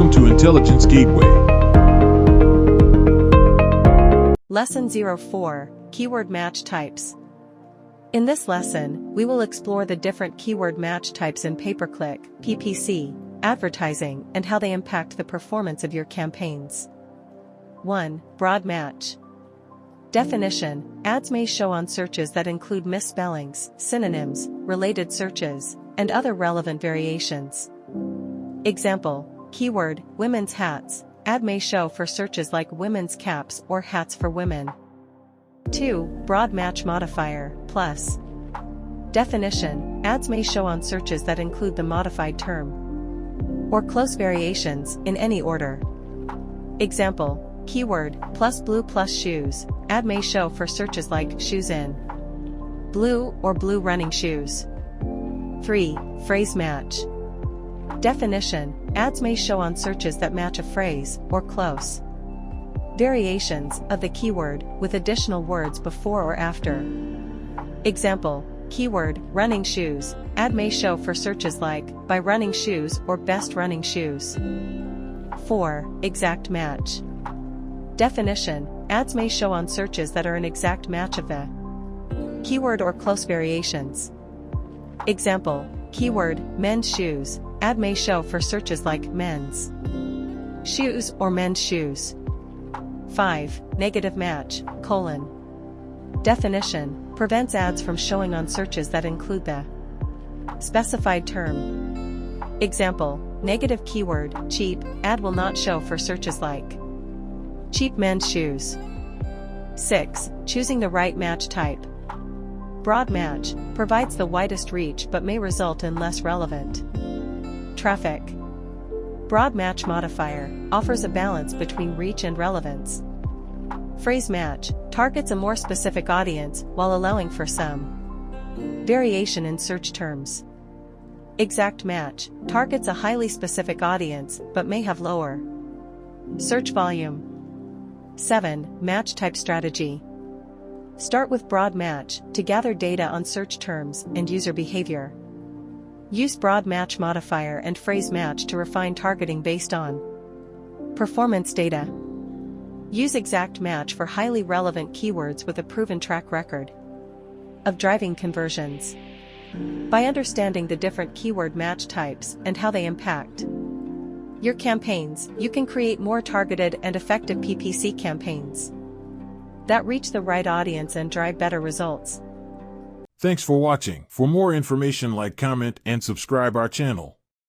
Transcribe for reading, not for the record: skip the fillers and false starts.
Welcome to Intelligence Gateway. Lesson 04, Keyword Match Types. In this lesson, we will explore the different keyword match types in pay-per-click, PPC, advertising, and how they impact the performance of your campaigns. 1. Broad match. Definition: ads may show on searches that include misspellings, synonyms, related searches, and other relevant variations. Example: keyword, women's hats. Ad may show for searches like women's caps or hats for women. 2. Broad match modifier, plus. Definition: ads may show on searches that include the modified term or close variations in any order. Example: keyword, plus blue plus shoes. Ad may show for searches like shoes in blue or blue running shoes. 3. Phrase match. Definition: ads may show on searches that match a phrase or close variations of the keyword with additional words before or after. Example: keyword, running shoes. Ad may show for searches like by running shoes or best running shoes. 4. Exact match. Definition: ads may show on searches that are an exact match of the keyword or close variations. Example: keyword, men's shoes. Ad may show for searches like men's shoes or men's shoes. 5. Negative match, colon. Definition: prevents ads from showing on searches that include the specified term. Example: negative keyword, cheap. Ad will not show for searches like cheap men's shoes. 6. Choosing the right match type. Broad match provides the widest reach but may result in less relevant traffic. Broad match modifier offers a balance between reach and relevance. Phrase match targets a more specific audience while allowing for some variation in search terms. Exact match targets a highly specific audience but may have lower search volume. 7. Match type strategy. Start with broad match to gather data on search terms and user behavior. Use broad match modifier and phrase match to refine targeting based on performance data. Use exact match for highly relevant keywords with a proven track record of driving conversions. By understanding the different keyword match types and how they impact your campaigns, you can create more targeted and effective PPC campaigns that reach the right audience and drive better results. Thanks for watching. For more information, like, comment, and subscribe our channel.